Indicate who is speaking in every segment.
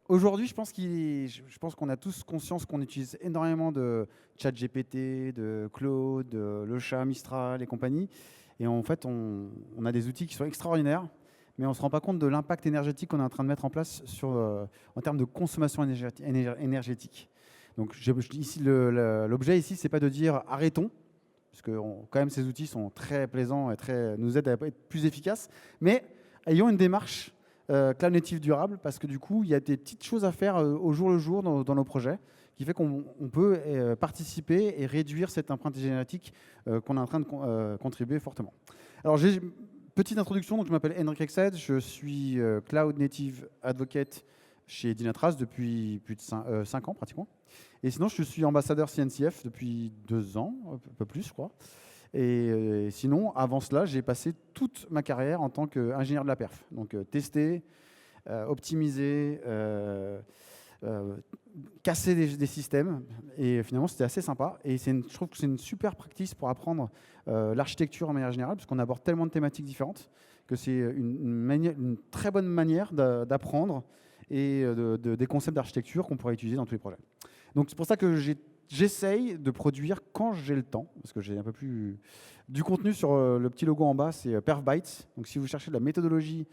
Speaker 1: aujourd'hui, je pense qu'on a tous conscience qu'on utilise énormément de ChatGPT, de Claude, de Le Chat, Mistral et compagnie. Et en fait, on a des outils qui sont extraordinaires, mais on ne se rend pas compte de l'impact énergétique qu'on est en train de mettre en place en termes de consommation énergétique. Donc, ici, l'objet ici, c'est pas de dire arrêtons, parce que quand même ces outils sont très plaisants et nous aident à être plus efficaces, mais ayons une démarche cloud native durable, parce que du coup, il y a des petites choses à faire au jour le jour dans nos projets, qui fait qu'on peut participer et réduire cette empreinte génétique qu'on est en train de contribuer fortement. Alors, j'ai une petite introduction. Donc, je m'appelle Henrik Exed, je suis Cloud Native Advocate chez Dynatrace depuis plus de 5 ans pratiquement. Et sinon, je suis ambassadeur CNCF depuis 2 ans, un peu plus, je crois. Et sinon, avant cela, j'ai passé toute ma carrière en tant qu'ingénieur de la perf. Donc, tester, optimiser, casser des systèmes. Et finalement, c'était assez sympa. Et je trouve que c'est une super practice pour apprendre l'architecture en manière générale, parce qu'on aborde tellement de thématiques différentes que c'est une très bonne manière d'apprendre et des concepts d'architecture qu'on pourrait utiliser dans tous les projets. Donc, c'est pour ça que j'essaye de produire quand j'ai le temps, parce que j'ai un peu plus du contenu sur le petit logo en bas, c'est PerfBytes. Donc, si vous cherchez de la méthodologie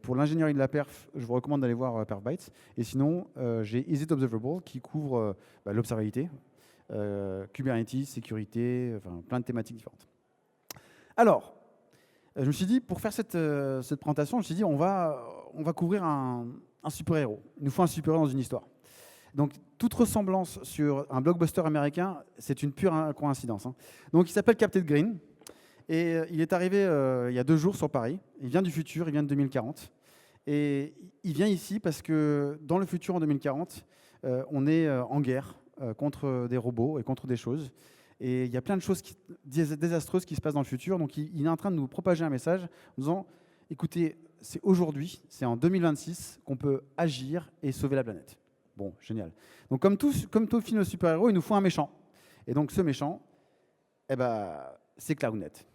Speaker 1: pour l'ingénierie de la perf, je vous recommande d'aller voir PerfBytes. Et sinon, j'ai Is It Observable qui couvre l'observabilité, Kubernetes, sécurité, enfin, plein de thématiques différentes. Alors, je me suis dit, pour faire cette présentation, je me suis dit, on va couvrir un super-héros. Il nous faut un super-héros dans une histoire. Donc, toute ressemblance sur un blockbuster américain, c'est une pure coïncidence. Donc, il s'appelle Captain Green. Et il est arrivé il y a 2 jours sur Paris. Il vient du futur, il vient de 2040. Et il vient ici parce que dans le futur, en 2040, on est en guerre contre des robots et contre des choses. Et il y a plein de choses désastreuses qui se passent dans le futur. Donc, il est en train de nous propager un message en disant, écoutez, c'est aujourd'hui, c'est en 2026 qu'on peut agir et sauver la planète. Bon, génial. Donc, comme tout film de super-héros, il nous faut un méchant. Et donc, ce méchant, c'est CloudNet.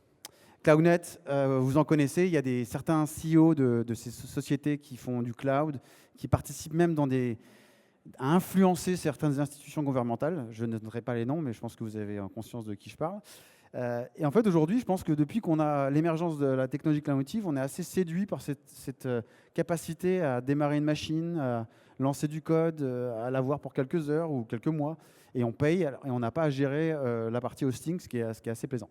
Speaker 1: CloudNet, vous en connaissez, il y a certains CEO de ces sociétés qui font du cloud, qui participent même à influencer certaines institutions gouvernementales. Je ne donnerai pas les noms, mais je pense que vous avez conscience de qui je parle. Et en fait, aujourd'hui, je pense que depuis qu'on a l'émergence de la technologie cloud native, on est assez séduit par cette capacité à démarrer une machine, à lancer du code, à l'avoir pour quelques heures ou quelques mois, et on paye, et on n'a pas à gérer la partie hosting, ce qui est assez plaisant.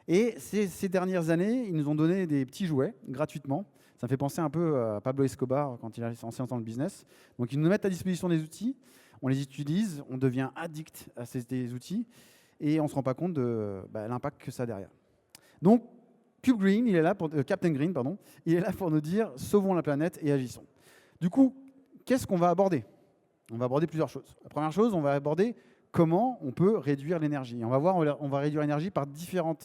Speaker 1: Et ces dernières années, ils nous ont donné des petits jouets gratuitement. Ça me fait penser un peu à Pablo Escobar quand il a lancé dans le business. Donc, ils nous mettent à disposition des outils, on les utilise, on devient addict à ces outils, et on ne se rend pas compte de l'impact que ça a derrière. Donc, Captain Green, il est là pour nous dire « Sauvons la planète et agissons ». Du coup, qu'est-ce qu'on va aborder? On va aborder plusieurs choses. La première chose, on va aborder comment on peut réduire l'énergie. On va réduire l'énergie par différents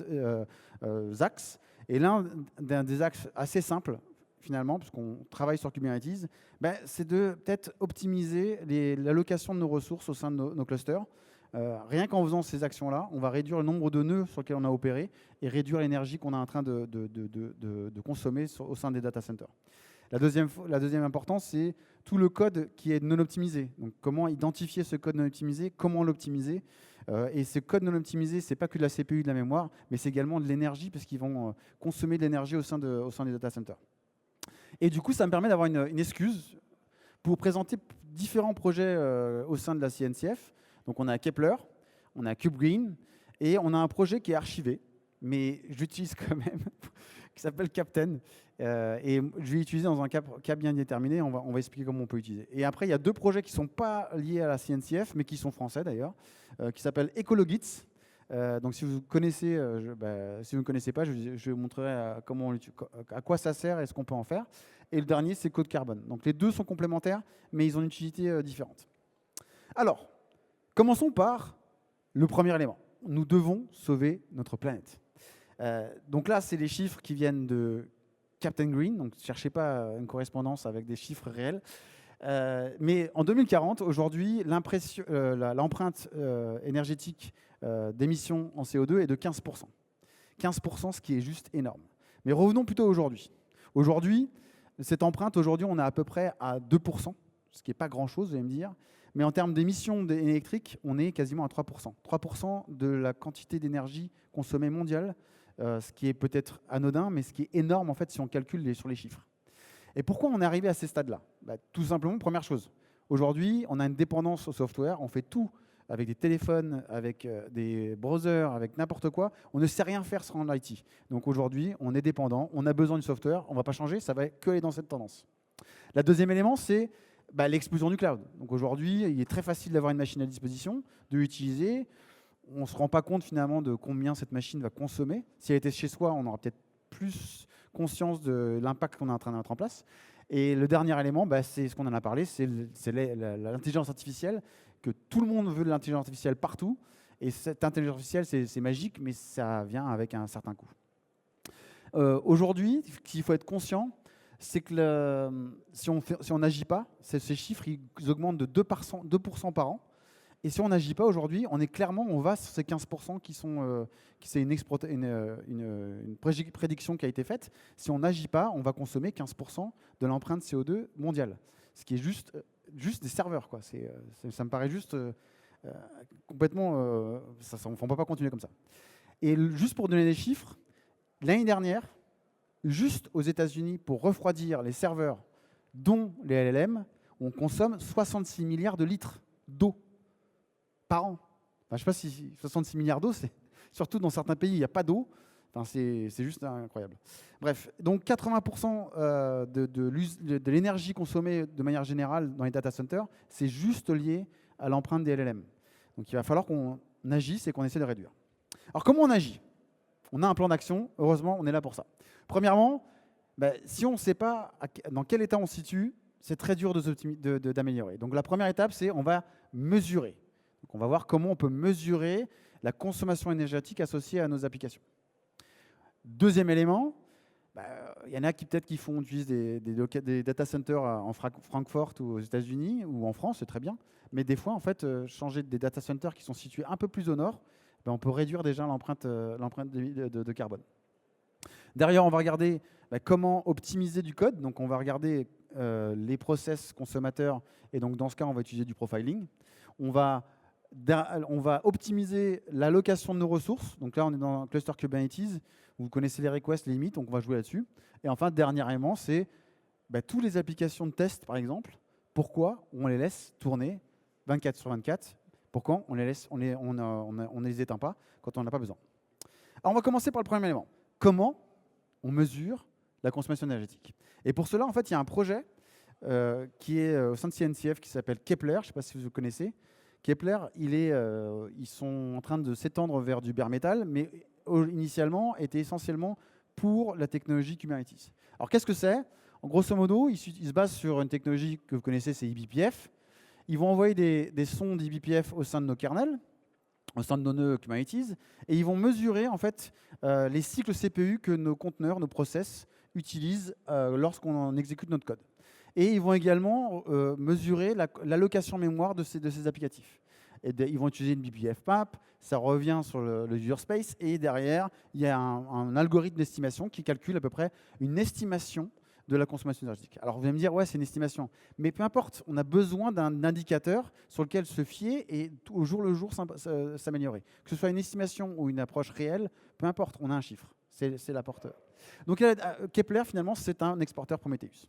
Speaker 1: axes. Et l'un des axes assez simples, finalement, parce qu'on travaille sur Kubernetes, c'est de peut-être optimiser l'allocation de nos ressources au sein de nos clusters. Rien qu'en faisant ces actions-là, on va réduire le nombre de nœuds sur lesquels on a opéré et réduire l'énergie qu'on est en train de consommer au sein des data centers. La deuxième importance, c'est tout le code qui est non optimisé. Donc, comment identifier ce code non optimisé, comment l'optimiser. Et ce code non optimisé, ce n'est pas que de la CPU, de la mémoire, mais c'est également de l'énergie, parce qu'ils vont consommer de l'énergie au sein des data centers. Et du coup, ça me permet d'avoir une excuse pour présenter différents projets au sein de la CNCF. Donc, on a Kepler, on a CubeGreen, et on a un projet qui est archivé, mais j'utilise quand même, qui s'appelle Captain. Et je vais l'utiliser dans un cas bien déterminé. On va expliquer comment on peut l'utiliser. Et après, il y a 2 projets qui ne sont pas liés à la CNCF, mais qui sont français d'ailleurs, qui s'appellent EcoloGits. Donc, si vous connaissez, si vous ne connaissez pas, je vous montrerai à quoi ça sert et ce qu'on peut en faire. Et le dernier, c'est Code Carbone. Donc, les 2 sont complémentaires, mais ils ont une utilité différente. Alors, commençons par le premier élément. Nous devons sauver notre planète. Donc là, c'est les chiffres qui viennent de Captain Green. Donc, ne cherchez pas une correspondance avec des chiffres réels. Mais en 2040, aujourd'hui, l'empreinte énergétique d'émissions en CO2 est de 15%. 15%, ce qui est juste énorme. Mais revenons plutôt aujourd'hui. Aujourd'hui, cette empreinte, on est à peu près à 2%. ce qui n'est pas grand-chose, vous allez me dire. Mais en termes d'émissions électriques, on est quasiment à 3%. 3% de la quantité d'énergie consommée mondiale, ce qui est peut-être anodin, mais ce qui est énorme en fait si on calcule sur les chiffres. Et pourquoi on est arrivé à ces stades-là? Tout simplement, première chose, aujourd'hui, on a une dépendance au software, on fait tout avec des téléphones, avec des browsers, avec n'importe quoi. On ne sait rien faire sans l'IT. Donc aujourd'hui, on est dépendant, on a besoin du software, on ne va pas changer, ça va que aller dans cette tendance. Le deuxième élément, c'est l'explosion du cloud. Donc aujourd'hui, il est très facile d'avoir une machine à disposition, de l'utiliser. On ne se rend pas compte finalement de combien cette machine va consommer. Si elle était chez soi, on aura peut-être plus conscience de l'impact qu'on est en train de mettre en place. Et le dernier élément, c'est ce qu'on en a parlé, c'est l'intelligence artificielle, que tout le monde veut de l'intelligence artificielle partout. Et cette intelligence artificielle, c'est magique, mais ça vient avec un certain coût. Aujourd'hui, ce qu'il faut être conscient, c'est que si on n'agit pas, ces chiffres ils augmentent de 2% par an. Et si on n'agit pas aujourd'hui, on va sur ces 15% c'est une prédiction qui a été faite. Si on n'agit pas, on va consommer 15% de l'empreinte CO2 mondiale. Ce qui est juste des serveurs, quoi. Ça me paraît juste complètement... on ne peut pas continuer comme ça. Et juste pour donner des chiffres, l'année dernière, juste aux États-Unis, pour refroidir les serveurs, dont les LLM, on consomme 66 milliards de litres d'eau par an. Je ne sais pas si 66 milliards d'eau, c'est surtout dans certains pays, il n'y a pas d'eau. C'est juste incroyable. Bref, donc 80% de l'énergie consommée de manière générale dans les data centers, c'est juste lié à l'empreinte des LLM. Donc il va falloir qu'on agisse et qu'on essaie de réduire. Alors comment on agit? On a un plan d'action, heureusement, on est là pour ça. Premièrement, si on ne sait pas dans quel état on se situe, c'est très dur d'améliorer. Donc la première étape, c'est on va mesurer. Donc on va voir comment on peut mesurer la consommation énergétique associée à nos applications. Deuxième élément, il y en a qui peut-être qui font utiliser des data centers en Francfort ou aux États-Unis ou en France, c'est très bien. Mais des fois, en fait, changer des data centers qui sont situés un peu plus au nord, on peut réduire déjà l'empreinte de carbone. Derrière, on va regarder comment optimiser du code. Donc, on va regarder les process consommateurs. Et donc, dans ce cas, on va utiliser du profiling. On va optimiser l'allocation de nos ressources. Donc là, on est dans un cluster Kubernetes. Vous connaissez les requests, les limites, donc on va jouer là-dessus. Et enfin, dernier élément, c'est toutes les applications de test, par exemple. Pourquoi on les laisse tourner 24/24? Pourquoi on ne les éteint pas quand on n'en a pas besoin? Alors, on va commencer par le premier élément. Comment on mesure la consommation énergétique? Et pour cela, en fait, il y a un projet qui est au sein de CNCF qui s'appelle Kepler. Je ne sais pas si vous connaissez. Kepler, ils sont en train de s'étendre vers du bare metal, mais initialement était essentiellement pour la technologie Kubernetes. Alors qu'est-ce que c'est? En grosso modo, ils se basent sur une technologie que vous connaissez, c'est eBPF. Ils vont envoyer des sons d'eBPF au sein de nos kernels, au sein de nos nœuds Kubernetes, et ils vont mesurer en fait les cycles CPU que nos conteneurs, nos process utilisent lorsqu'on exécute notre code. Et ils vont également mesurer l'allocation mémoire de ces applicatifs. Et ils vont utiliser une BPF map, ça revient sur le user space, et derrière, il y a un algorithme d'estimation qui calcule à peu près une estimation de la consommation énergétique. Alors vous allez me dire, ouais, c'est une estimation. Mais peu importe, on a besoin d'un indicateur sur lequel se fier et au jour le jour s'améliorer. Que ce soit une estimation ou une approche réelle, peu importe, on a un chiffre. C'est l'apporteur. Donc Kepler, finalement, c'est un exporteur Prometheus.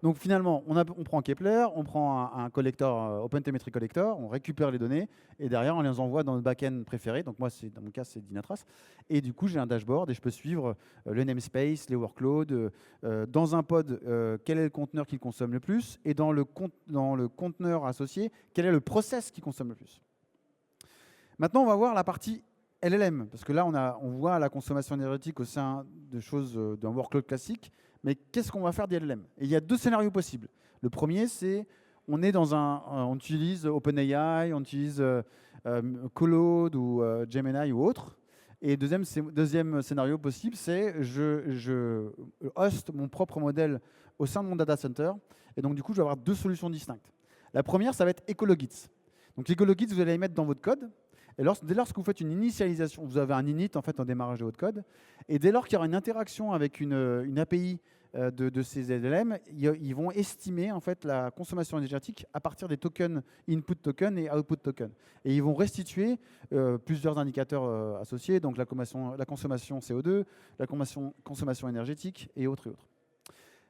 Speaker 1: Donc finalement, on prend Kepler, on prend un collector, OpenTelemetry Collector, on récupère les données et derrière, on les envoie dans notre back-end préféré. Donc moi, dans mon cas, c'est Dynatrace. Et du coup, j'ai un dashboard et je peux suivre le namespace, les workloads, dans un pod, quel est le conteneur qui consomme le plus et dans le conteneur associé, quel est le process qui consomme le plus. Maintenant, on va voir la partie LLM, parce que là, on voit la consommation énergétique au sein de choses d'un workload classique. Mais qu'est-ce qu'on va faire des LLM? Et il y a deux scénarios possibles. Le premier, c'est on utilise OpenAI, on utilise Claude ou Gemini ou autre. Et deuxième scénario possible, c'est je host mon propre modèle au sein de mon data center. Et donc, du coup, je vais avoir deux solutions distinctes. La première, ça va être Ecologits. Donc, Ecologits, vous allez les mettre dans votre code. Et dès lors que vous faites une initialisation, vous avez un init en fait en démarrage de votre code. Et dès lors qu'il y aura une interaction avec une API de ces LLM, ils vont estimer en fait la consommation énergétique à partir des tokens, input token et output token. Et ils vont restituer plusieurs indicateurs associés, donc la consommation CO2, la consommation énergétique et autres et autres.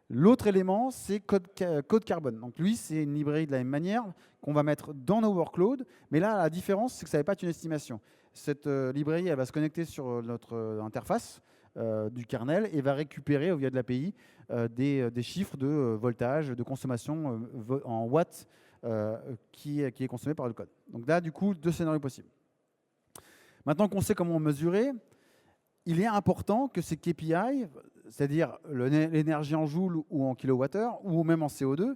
Speaker 1: L'autre élément, c'est Code Carbon. Donc lui, c'est une librairie de la même manière qu'on va mettre dans nos workloads. Mais là, la différence, c'est que ça n'est pas une estimation. Cette librairie, elle va se connecter sur notre interface du kernel et va récupérer via de l'API des chiffres de voltage, de consommation en watts qui est consommé par le code. Donc là, du coup, 2 scénarios possibles. Maintenant qu'on sait comment mesurer, il est important que ces KPI, c'est-à-dire l'énergie en joules ou en kilowattheure, ou même en CO2,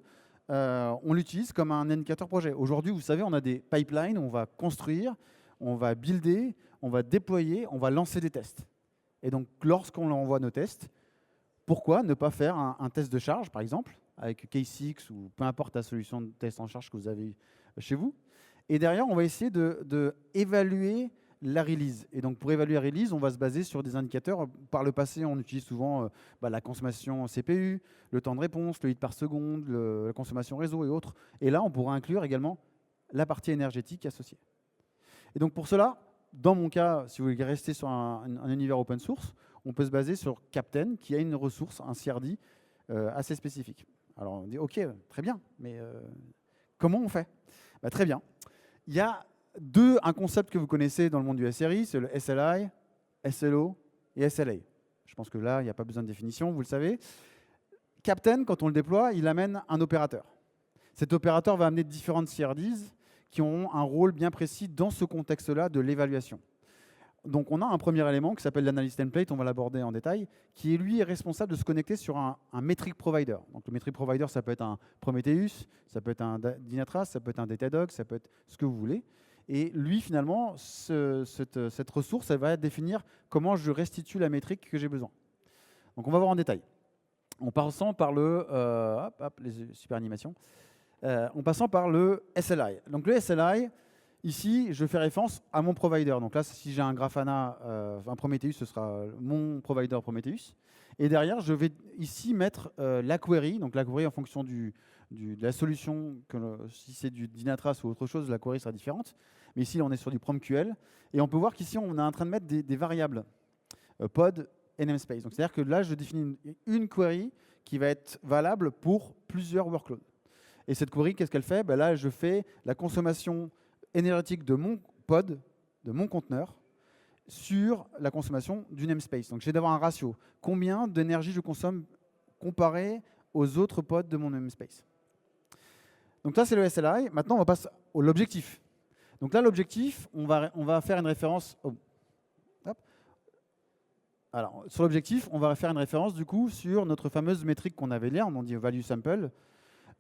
Speaker 1: on l'utilise comme un indicateur projet. Aujourd'hui, vous savez, on a des pipelines, on va construire, on va builder, on va déployer, on va lancer des tests. Et donc, lorsqu'on envoie nos tests, pourquoi ne pas faire un test de charge, par exemple, avec K6 ou peu importe la solution de test en charge que vous avez chez vous. Et derrière, on va essayer d'évaluer la release. Et donc, pour évaluer la release, on va se baser sur des indicateurs. Par le passé, on utilise souvent la consommation CPU, le temps de réponse, le hit par seconde, la consommation réseau et autres. Et là, on pourra inclure également la partie énergétique associée. Et donc, pour cela, dans mon cas, si vous voulez rester sur un univers open source, on peut se baser sur Captain, qui a une ressource, un CRD, assez spécifique. Alors, on dit, OK, très bien, mais comment on fait? Très bien. Il y a un concept que vous connaissez dans le monde du SRI, c'est le SLI, SLO et SLA. Je pense que là, il n'y a pas besoin de définition, vous le savez. Captain, quand on le déploie, il amène un opérateur. Cet opérateur va amener différentes CRDs qui ont un rôle bien précis dans ce contexte-là de l'évaluation. Donc on a un premier élément qui s'appelle l'analyse template, on va l'aborder en détail, qui est responsable de se connecter sur un metric provider. Donc le metric provider, ça peut être un Prometheus, ça peut être un Dynatrace, ça peut être un Datadog, ça peut être ce que vous voulez. Et lui, finalement, cette ressource, elle va définir comment je restitue la métrique que j'ai besoin. Donc on va voir en détail. En passant par les super animations, en passant par le SLI. Donc le SLI, ici, je fais référence à mon provider. Donc là, si j'ai un Grafana, un Prometheus, ce sera mon provider Prometheus. Et derrière, je vais ici mettre la query. Donc la query en fonction de la solution, si c'est du Dynatrace ou autre chose, la query sera différente. Mais ici, on est sur du PromQL. Et on peut voir qu'ici, on est en train de mettre des variables pod et namespace. Donc c'est-à-dire que là, je définis une query qui va être valable pour plusieurs workloads. Et cette query, qu'est-ce qu'elle fait? Là, je fais la consommation énergétique de mon pod, de mon conteneur, sur la consommation du namespace. Donc, j'ai d'avoir un ratio. Combien d'énergie je consomme comparé aux autres pods de mon namespace? Donc, ça, c'est le SLI. Maintenant, on va passer à l'objectif. Donc là, l'objectif, on va faire une référence. Alors, sur l'objectif, on va faire une référence, du coup, sur notre fameuse métrique qu'on avait là, on dit value sample,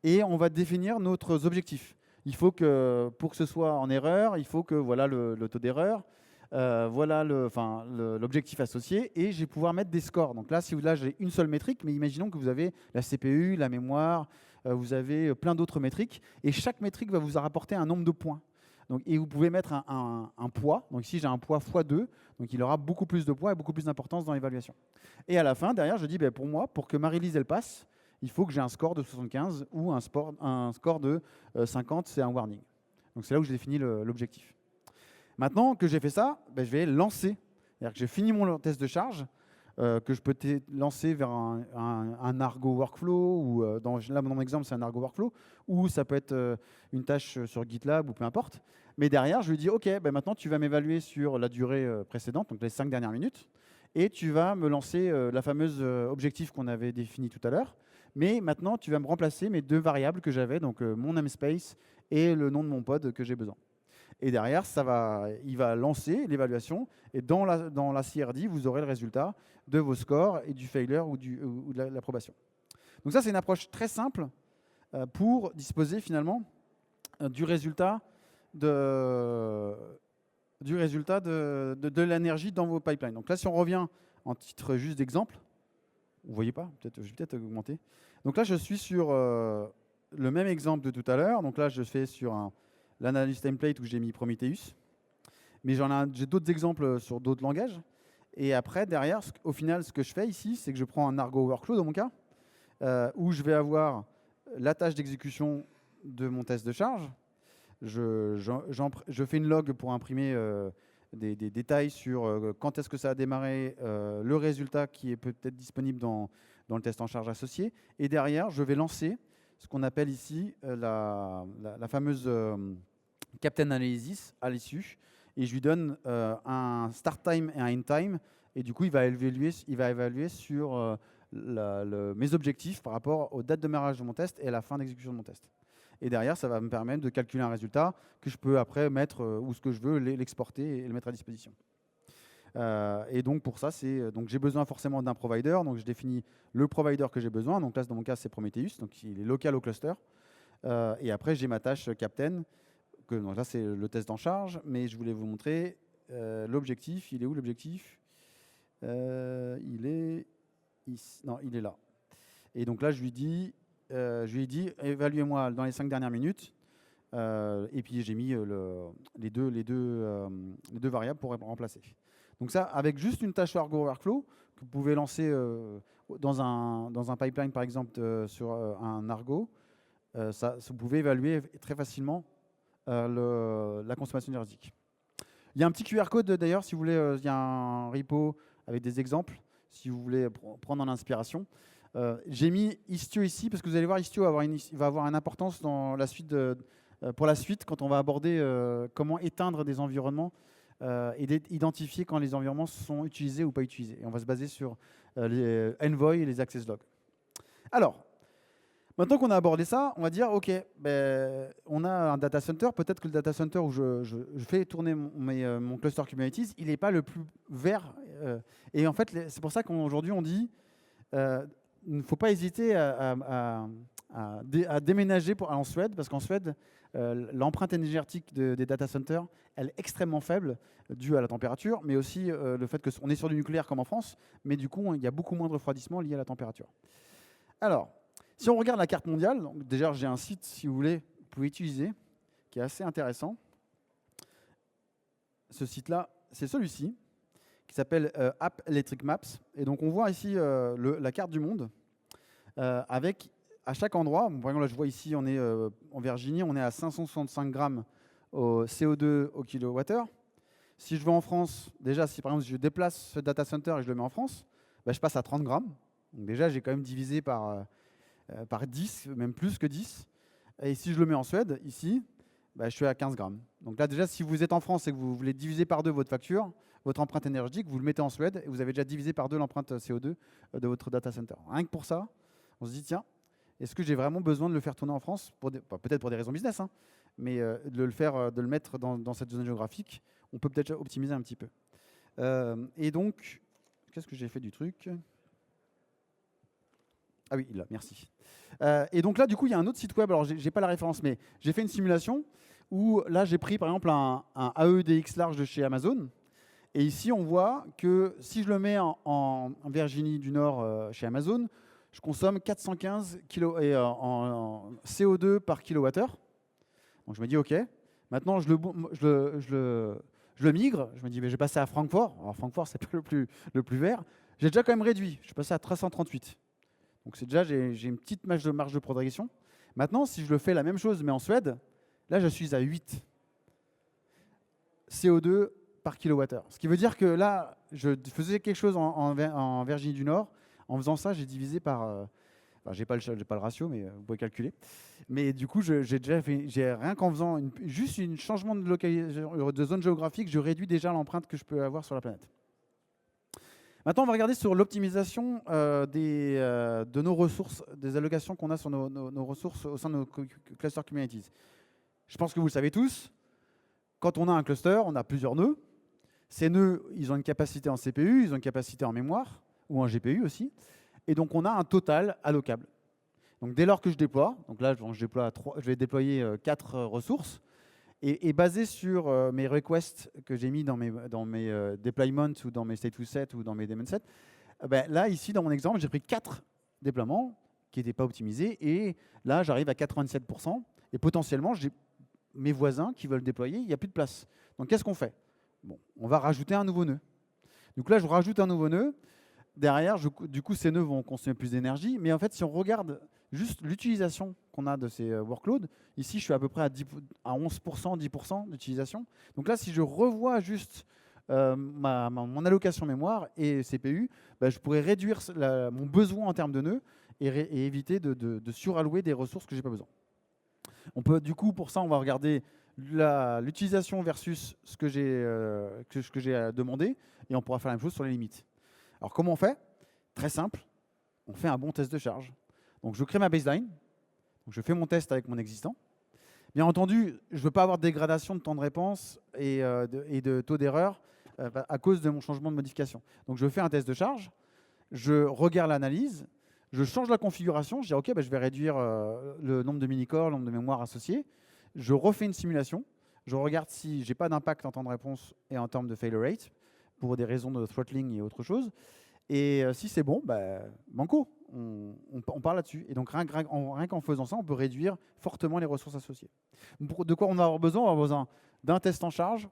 Speaker 1: et on va définir nos objectifs. Il faut que, pour que ce soit en erreur, il faut que voilà le taux d'erreur, voilà l'objectif associé, et je vais pouvoir mettre des scores. Donc là, là j'ai une seule métrique, mais imaginons que vous avez la CPU, la mémoire, vous avez plein d'autres métriques, et chaque métrique va vous rapporter un nombre de points. Donc, et vous pouvez mettre un poids. Donc ici, j'ai un poids x2, donc il aura beaucoup plus de poids et beaucoup plus d'importance dans l'évaluation. Et à la fin, derrière, je dis, pour moi, pour que ma release elle passe, il faut que j'ai un score de 75 ou un score de 50, c'est un warning. Donc c'est là où j'ai défini l'objectif. Maintenant que j'ai fait ça, je vais lancer. C'est-à-dire que j'ai fini mon test de charge, que je peux lancer vers un Argo workflow, ou là dans mon exemple c'est un Argo workflow, ou ça peut être une tâche sur GitLab ou peu importe. Mais derrière, je lui dis, OK, maintenant tu vas m'évaluer sur la durée précédente, donc les 5 dernières minutes, et tu vas me lancer la fameuse objectif qu'on avait défini tout à l'heure. Mais maintenant, tu vas me remplacer mes deux variables que j'avais, donc mon namespace et le nom de mon pod que j'ai besoin. Et derrière, il va lancer l'évaluation. Et dans la CRD, vous aurez le résultat de vos scores et du failure ou de l'approbation. Donc ça, c'est une approche très simple pour disposer finalement du résultat de l'énergie dans vos pipelines. Donc là, si on revient en titre juste d'exemple, vous ne voyez pas, je vais peut-être augmenter. Donc là, je suis sur le même exemple de tout à l'heure. Donc là, je fais sur l'analyse template où j'ai mis Prometheus. Mais j'ai d'autres exemples sur d'autres langages. Et après, derrière, au final, ce que je fais ici, c'est que je prends un Argo workflow dans mon cas. où je vais avoir la tâche d'exécution de mon test de charge. Je fais une log pour imprimer des détails sur quand est-ce que ça a démarré, le résultat qui est peut-être disponible dans le test en charge associé. Et derrière, je vais lancer ce qu'on appelle ici la fameuse Captain Analysis à l'issue. Et je lui donne un start time et un end time. Et du coup, il va évaluer sur mes objectifs par rapport aux dates de démarrage de mon test et à la fin d'exécution de mon test. Et derrière, ça va me permettre de calculer un résultat que je peux après mettre où ce que je veux, l'exporter et le mettre à disposition. Et donc pour ça, donc j'ai besoin forcément d'un provider. Donc je définis le provider que j'ai besoin. Donc là, dans mon cas, c'est Prometheus. Donc il est local au cluster. Et après, j'ai ma tâche Captain. Donc là, c'est le test en charge. Mais je voulais vous montrer l'objectif. Il est où l'objectif? Il est ici. Non, il est là. Et donc là, je lui ai dit, évaluez-moi dans les 5 dernières minutes. Et puis j'ai mis les deux variables pour remplacer. Donc ça, avec juste une tâche Argo Workflow que vous pouvez lancer dans un pipeline, par exemple, sur un Argo, vous pouvez évaluer très facilement la consommation énergétique. Il y a un petit QR code d'ailleurs, si vous voulez, il y a un repo avec des exemples, si vous voulez prendre en inspiration. J'ai mis Istio ici parce que vous allez voir, Istio va avoir une importance dans la suite pour la suite quand on va aborder comment éteindre des environnements et identifier quand les environnements sont utilisés ou pas utilisés. Et on va se baser sur les Envoy et les Access Logs. Alors, maintenant qu'on a abordé ça, on va dire, OK, on a un data center. Peut-être que le data center où je fais tourner mon cluster Kubernetes, il n'est pas le plus vert. Et en fait, c'est pour ça qu'aujourd'hui, on dit il ne faut pas hésiter à déménager en Suède, parce qu'en Suède, l'empreinte énergétique des data centers, elle est extrêmement faible, due à la température, mais aussi le fait qu'on est sur du nucléaire comme en France, mais du coup, il y a beaucoup moins de refroidissement lié à la température. Alors, si on regarde la carte mondiale, donc déjà, j'ai un site, si vous voulez, vous pouvez utiliser, qui est assez intéressant. Ce site-là, c'est celui-ci, qui s'appelle App Electric Maps. Et donc, on voit ici la carte du monde, avec à chaque endroit, par exemple, là, je vois ici, on est en Virginie, on est à 565 grammes au CO2 au kilowattheure. Si je vais en France, déjà, si par exemple je déplace ce data center et je le mets en France, je passe à 30 grammes. Donc déjà, j'ai quand même divisé par 10, même plus que 10. Et si je le mets en Suède, ici, je suis à 15 grammes. Donc là, déjà, si vous êtes en France et que vous voulez diviser par 2 votre facture, votre empreinte énergétique, vous le mettez en Suède et vous avez déjà divisé par 2 l'empreinte CO2 de votre data center. Rien que pour ça, on se dit, tiens, est-ce que j'ai vraiment besoin de le faire tourner en France, peut-être pour des raisons business, hein, mais de le mettre dans cette zone géographique, on peut peut-être optimiser un petit peu. Et donc, qu'est-ce que j'ai fait du truc? Ah oui, là, merci. Et donc là, du coup, il y a un autre site web, alors j'ai pas la référence, mais j'ai fait une simulation où là, j'ai pris par exemple un AEDX large de chez Amazon. Et ici, on voit que si je le mets en Virginie du Nord chez Amazon, je consomme 415 kg en CO2 par kilowattheure. Donc je me dis, OK, maintenant je le migre. Je me dis, mais je vais passer à Francfort. Alors Francfort, c'est pas le plus vert. J'ai déjà quand même réduit. Je suis passé à 338. Donc c'est déjà, j'ai une petite marge de progression. Maintenant, si je le fais la même chose, mais en Suède, là, je suis à 8 CO2 par kilowattheure. Ce qui veut dire que là, je faisais quelque chose en Virginie du Nord. En faisant ça, j'ai divisé par... j'ai pas le ratio, mais vous pouvez calculer. Mais du coup, j'ai déjà fait... Rien qu'en faisant juste un changement de zone géographique, je réduis déjà l'empreinte que je peux avoir sur la planète. Maintenant, on va regarder sur l'optimisation de nos ressources, des allocations qu'on a sur nos ressources au sein de nos clusters Kubernetes. Je pense que vous le savez tous, quand on a un cluster, on a plusieurs nœuds. Ces nœuds, ils ont une capacité en CPU, ils ont une capacité en mémoire, ou en GPU aussi. Et donc, on a un total allocable. Donc, dès lors que je déploie, donc là, je vais déployer 4 ressources, et basé sur mes requests que j'ai mis dans mes deployments ou dans mes stateful sets ou dans mes daemon sets, là, ici, dans mon exemple, j'ai pris 4 déploiements qui n'étaient pas optimisés, et là, j'arrive à 97%, et potentiellement, j'ai mes voisins qui veulent déployer, il n'y a plus de place. Donc, qu'est-ce qu'on fait? Bon, on va rajouter un nouveau nœud. Donc là, je rajoute un nouveau nœud. derrière, du coup, ces nœuds vont consommer plus d'énergie. Mais en fait, si on regarde juste l'utilisation qu'on a de ces workloads, ici, je suis à peu près à 11%, 10% d'utilisation. Donc là, si je revois juste mon allocation mémoire et CPU, bah, je pourrais réduire mon besoin en termes de nœuds et éviter de surallouer des ressources que je n'ai pas besoin. On peut, du coup, pour ça, on va regarder l'utilisation versus ce que j'ai demandé, et on pourra faire la même chose sur les limites. Alors, comment on fait? Très simple, on fait un bon test de charge. Donc, je crée ma baseline, donc je fais mon test avec mon existant. Bien entendu, je ne veux pas avoir de dégradation de temps de réponse et de taux d'erreur à cause de mon changement de modification. Donc, je fais un test de charge, je regarde l'analyse, je change la configuration, je dis OK, je vais réduire le nombre de mini-cores, le nombre de mémoires associées. Je refais une simulation, je regarde si je n'ai pas d'impact en temps de réponse et en termes de failure rate, pour des raisons de throttling et autre chose. Et si c'est bon, banco, on part là-dessus. Et donc rien qu'en faisant ça, on peut réduire fortement les ressources associées. De quoi on va avoir besoin? On va avoir besoin d'un test en charge,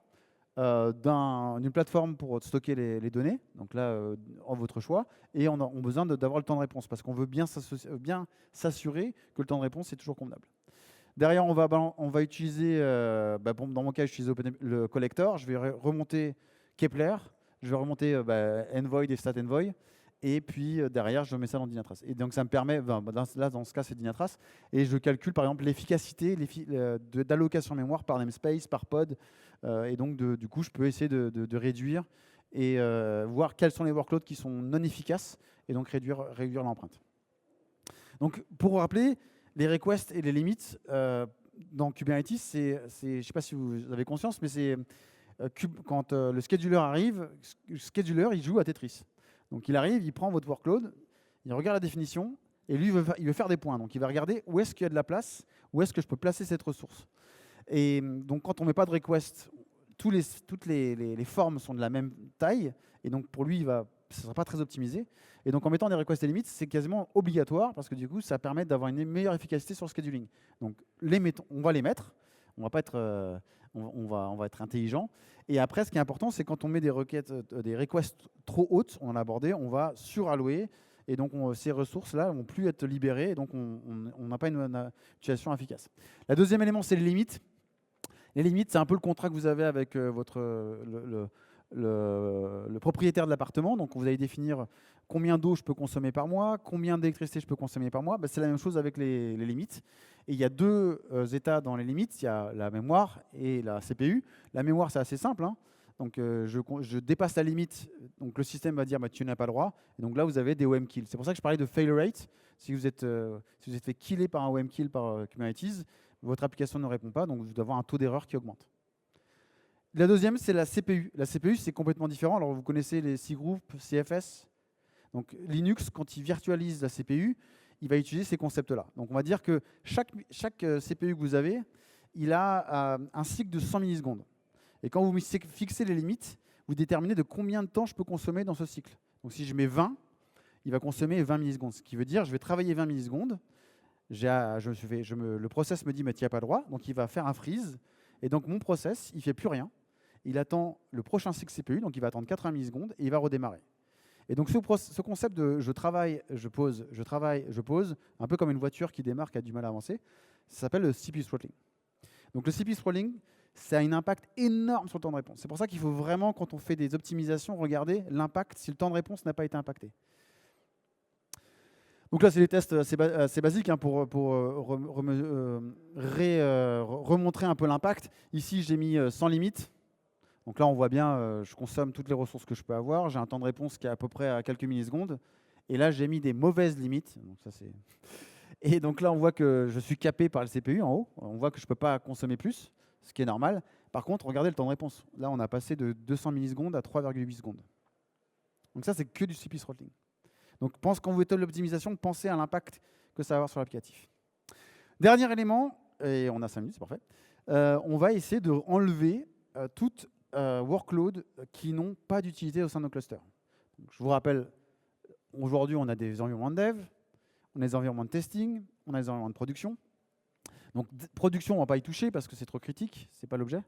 Speaker 1: d'une plateforme pour stocker les données, donc là, en votre choix, et on a besoin d'avoir le temps de réponse, parce qu'on veut bien s'assurer que le temps de réponse est toujours convenable. Derrière, on va utiliser, dans mon cas, j'utilise le collector, je vais remonter Kepler, je vais remonter Envoy et StatEnvoy, et puis derrière, je mets ça dans Dynatrace. Et donc ça me permet, là dans ce cas, c'est Dynatrace, et je calcule par exemple l'efficacité d'allocation mémoire par namespace, par pod, et donc du coup, je peux essayer de réduire et voir quels sont les workloads qui sont non efficaces, et donc réduire l'empreinte. Donc pour rappeler, les requests et les limites dans Kubernetes, je ne sais pas si vous avez conscience, mais c'est quand le scheduler arrive, le scheduler, il joue à Tetris. Donc il arrive, il prend votre workload, il regarde la définition, et lui, il veut faire des points. Donc il va regarder où est-ce qu'il y a de la place, où est-ce que je peux placer cette ressource. Et donc quand on ne met pas de request, toutes les formes sont de la même taille, et donc pour lui, ce ne sera pas très optimisé. Et donc en mettant des requests et limites, c'est quasiment obligatoire, parce que du coup, ça permet d'avoir une meilleure efficacité sur le scheduling. Donc on va les mettre, on va pas être... on va être intelligent. Et après, ce qui est important, c'est quand on met des requests trop hautes, on l'a abordé, on va surallouer. Et donc, ces ressources-là ne vont plus être libérées. Et donc, on n'a pas une utilisation efficace. Le deuxième élément, c'est les limites. Les limites, c'est un peu le contrat que vous avez avec le propriétaire de l'appartement. Donc, vous allez définir combien d'eau je peux consommer par mois, combien d'électricité je peux consommer par mois. C'est la même chose avec les limites. Et il y a deux états dans les limites. Il y a la mémoire et la CPU. La mémoire, c'est assez simple, hein. Donc, je dépasse la limite. Donc, le système va dire tu n'as pas le droit. Et donc là, vous avez des OM kills. C'est pour ça que je parlais de failure rate. Si vous êtes fait killer par un OM kill par Kubernetes, votre application ne répond pas. Donc, vous devez avoir un taux d'erreur qui augmente. La deuxième, c'est la CPU. La CPU, c'est complètement différent. Alors, vous connaissez les C-groups, CFS. Donc, Linux, quand il virtualise la CPU, il va utiliser ces concepts-là. Donc, on va dire que chaque CPU que vous avez, il a un cycle de 100 millisecondes. Et quand vous fixez les limites, vous déterminez de combien de temps je peux consommer dans ce cycle. Donc, si je mets 20, il va consommer 20 millisecondes. Ce qui veut dire je vais travailler 20 millisecondes. Le process me dit tu n'as pas le droit. Donc, il va faire un freeze. Et donc, mon process, il ne fait plus rien. Il attend le prochain cycle CPU. Donc, il va attendre 80 millisecondes et il va redémarrer. Et donc, ce concept de je travaille, je pose, je travaille, je pose, un peu comme une voiture qui démarre, qui a du mal à avancer, ça s'appelle le CPU throttling. Donc, le CPU throttling, ça a un impact énorme sur le temps de réponse. C'est pour ça qu'il faut vraiment, quand on fait des optimisations, regarder l'impact si le temps de réponse n'a pas été impacté. Donc là, c'est des tests assez basiques pour remontrer un peu l'impact. Ici, j'ai mis sans limite. Donc là, on voit bien, je consomme toutes les ressources que je peux avoir. J'ai un temps de réponse qui est à peu près à quelques millisecondes. Et là, j'ai mis des mauvaises limites. Donc ça, et donc là, on voit que je suis capé par le CPU en haut. On voit que je ne peux pas consommer plus, ce qui est normal. Par contre, regardez le temps de réponse. Là, on a passé de 200 millisecondes à 3,8 secondes. Donc ça, c'est que du CPU throttling. Donc quand vous faites de l'optimisation, pensez à l'impact que ça va avoir sur l'applicatif. Dernier élément, et on a 5 minutes, c'est parfait. On va essayer d'enlever toute workload qui n'ont pas d'utilité au sein de nos clusters. Donc, je vous rappelle, aujourd'hui, on a des environnements de dev, on a des environnements de testing, on a des environnements de production. Donc, production, on ne va pas y toucher parce que c'est trop critique, ce n'est pas l'objet.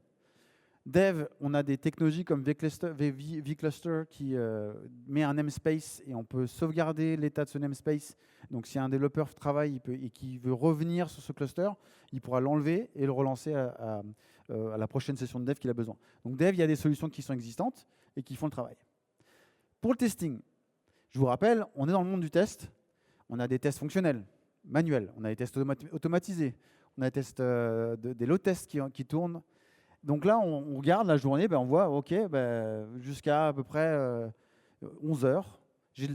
Speaker 1: Dev, on a des technologies comme vCluster qui met un namespace et on peut sauvegarder l'état de ce namespace. Donc si un développeur travaille et qui veut revenir sur ce cluster, il pourra l'enlever et le relancer à la prochaine session de dev qu'il a besoin. Donc dev, il y a des solutions qui sont existantes et qui font le travail. Pour le testing, je vous rappelle, on est dans le monde du test. On a des tests fonctionnels, manuels, on a des tests automatisés, on a des tests, des load tests qui tournent. Donc là, on regarde la journée, on voit, OK, jusqu'à à peu près 11 heures,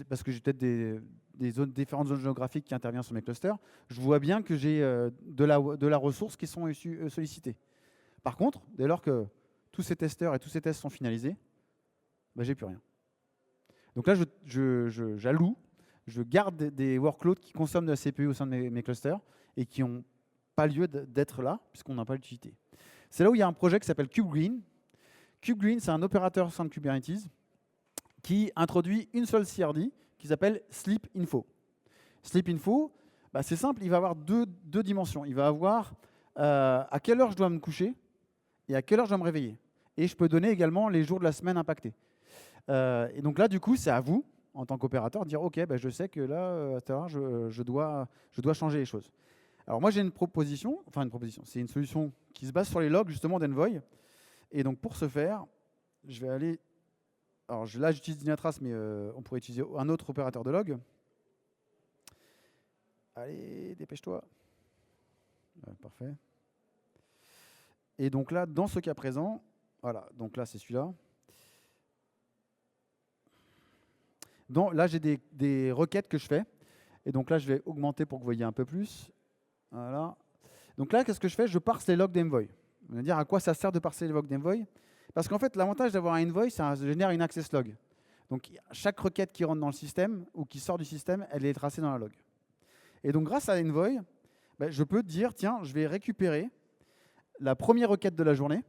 Speaker 1: parce que j'ai peut-être différentes zones géographiques qui interviennent sur mes clusters, je vois bien que j'ai de la ressource qui sont sollicitées. Par contre, dès lors que tous ces testeurs et tous ces tests sont finalisés, j'ai plus rien. Donc là, j'alloue, je garde des workloads qui consomment de la CPU au sein de mes clusters et qui n'ont pas lieu d'être là, puisqu'on n'a pas l'utilité. C'est là où il y a un projet qui s'appelle KubeGreen. KubeGreen, c'est un opérateur au sein de Kubernetes qui introduit une seule CRD qui s'appelle Sleep Info. Sleep Info, c'est simple, il va avoir deux dimensions. Il va avoir à quelle heure je dois me coucher et à quelle heure je dois me réveiller. Et je peux donner également les jours de la semaine impactés. Et donc là, du coup, c'est à vous, en tant qu'opérateur, de dire « Ok, je sais que là, à cette heure, je dois changer les choses ». Alors moi, j'ai une proposition, c'est une solution qui se base sur les logs justement d'Envoy. Et donc pour ce faire, je vais aller... Alors là, j'utilise Dynatrace, mais on pourrait utiliser un autre opérateur de log. Allez, dépêche-toi. Parfait. Et donc là, dans ce cas présent, voilà, donc là, c'est celui-là. Là, j'ai des requêtes que je fais. Et donc là, je vais augmenter pour que vous voyez un peu plus. Voilà. Donc là, qu'est-ce que je fais? Je parse les logs d'Envoy. Vous allez dire à quoi ça sert de parser les logs d'Envoy? Parce qu'en fait, l'avantage d'avoir un Envoy, ça génère une access log. Donc chaque requête qui rentre dans le système ou qui sort du système, elle est tracée dans la log. Et donc grâce à Envoy, je peux dire, tiens, je vais récupérer la première requête de la journée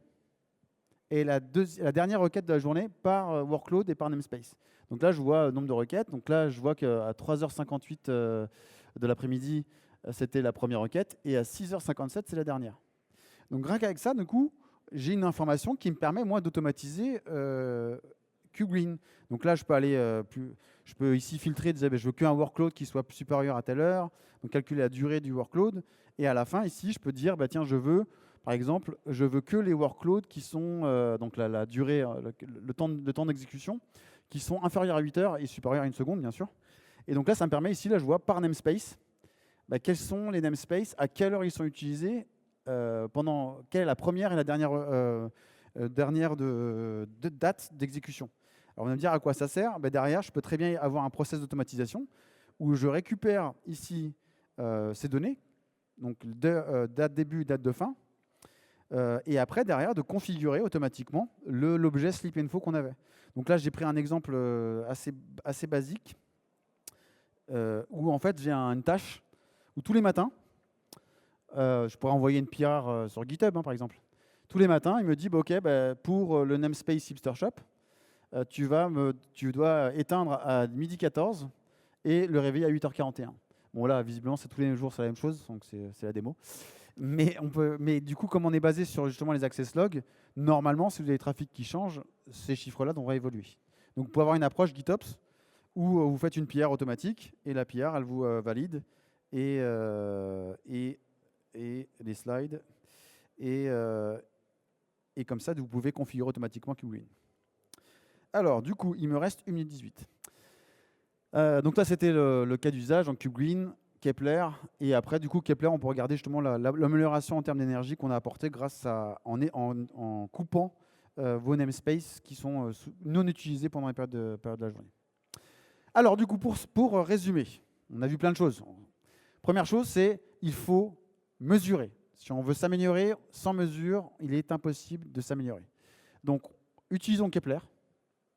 Speaker 1: et la dernière requête de la journée par workload et par namespace. Donc là, je vois le nombre de requêtes. Donc là, je vois qu'à 3h58 de l'après-midi, c'était la première requête, et à 6h57, c'est la dernière. Donc rien qu'avec ça, du coup, j'ai une information qui me permet, moi, d'automatiser KubeGreen. Donc là, je peux aller je peux ici filtrer, dire je veux qu'un workload qui soit supérieur à telle heure, donc calculer la durée du workload, et à la fin, ici, je peux dire, tiens, par exemple, je veux que les workloads qui sont, donc la durée, le temps d'exécution, qui sont inférieurs à 8 heures et supérieurs à 1 seconde, bien sûr. Et donc là, ça me permet ici, là, je vois par namespace, quels sont les namespaces, à quelle heure ils sont utilisés, quelle est la première et la dernière date d'exécution. Alors on va me dire à quoi ça sert. Derrière, je peux très bien avoir un process d'automatisation où je récupère ici ces données, donc date début, date de fin, et après, derrière, de configurer automatiquement l'objet Sleep Info qu'on avait. Donc là, j'ai pris un exemple assez basique où en fait, j'ai une tâche où tous les matins, je pourrais envoyer une PR sur GitHub, par exemple. Tous les matins, il me dit, OK, pour le namespace Hipster Shop, tu dois éteindre à midi 14 et le réveiller à 8h41. Bon, là, visiblement, c'est tous les jours, c'est la même chose, donc c'est la démo. Mais du coup, comme on est basé sur justement les access logs, normalement, si vous avez des trafics qui changent, ces chiffres-là devraient évoluer. Donc, vous pouvez avoir une approche GitOps où vous faites une PR automatique et la PR, elle vous valide et les slides. Et comme ça, vous pouvez configurer automatiquement KubeGreen. Alors, du coup, il me reste 1 minute 18. Donc là, c'était le cas d'usage, donc KubeGreen, Kepler. Et après, du coup, Kepler, on peut regarder justement l'amélioration en termes d'énergie qu'on a apportée en coupant vos namespaces qui sont non utilisés pendant les périodes de la journée. Alors, du coup, pour résumer, on a vu plein de choses. Première chose, c'est il faut mesurer. Si on veut s'améliorer, sans mesure, il est impossible de s'améliorer. Donc, utilisons Kepler.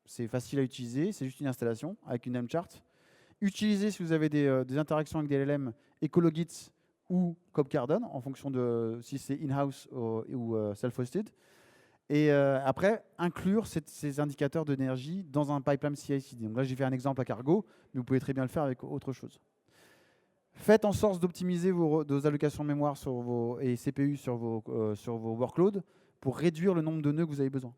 Speaker 1: C'est facile à utiliser, c'est juste une installation avec une namechart. Utilisez, si vous avez des interactions avec des LLM, Ecologits ou Kubectl, en fonction de si c'est in-house ou self-hosted. Et après, inclure ces indicateurs d'énergie dans un pipeline CI/CD. Donc là, j'ai fait un exemple à Cargo, mais vous pouvez très bien le faire avec autre chose. Faites en sorte d'optimiser vos allocations de mémoire et CPU sur vos workloads pour réduire le nombre de nœuds que vous avez besoin.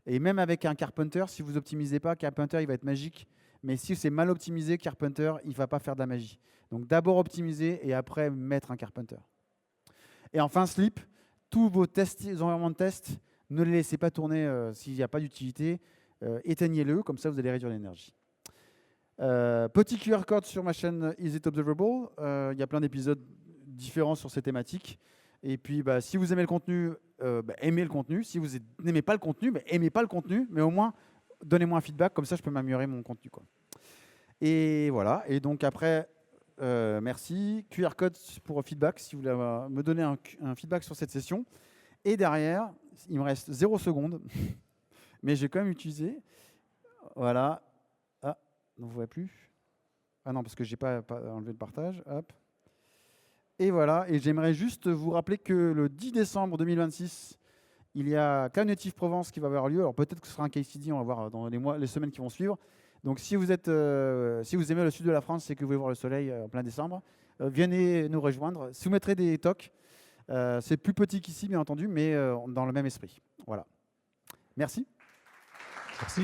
Speaker 1: Et même avec un Carpenter, si vous optimisez pas, Carpenter, il va être magique. Mais si c'est mal optimisé, Carpenter, il ne va pas faire de la magie. Donc d'abord optimiser et après mettre un Carpenter. Et enfin, Sleep, tous vos environnements de test, ne les laissez pas tourner s'il n'y a pas d'utilité. Éteignez-le, comme ça vous allez réduire l'énergie. Petit QR code sur ma chaîne Is It Observable. Il y a plein d'épisodes différents sur ces thématiques. Et puis, si vous aimez le contenu, aimez le contenu. Si vous n'aimez pas le contenu, aimez pas le contenu. Mais au moins, donnez-moi un feedback. Comme ça, je peux m'améliorer mon contenu, quoi. Et voilà. Et donc après, merci. QR code pour feedback, si vous voulez me donner un feedback sur cette session. Et derrière, il me reste 0 secondes. Mais j'ai quand même utilisé. Voilà. Ah, on ne voit plus. Ah non, parce que je n'ai pas enlevé le partage. Hop. Et voilà, et j'aimerais juste vous rappeler que le 10 décembre 2026, il y a Cognitive Provence qui va avoir lieu. Alors peut-être que ce sera un case study, on va voir dans les semaines qui vont suivre. Donc si vous aimez le sud de la France et que vous voulez voir le soleil en plein décembre, venez nous rejoindre. Soumettrez des talks. C'est plus petit qu'ici, bien entendu, mais dans le même esprit. Voilà. Merci.
Speaker 2: Merci.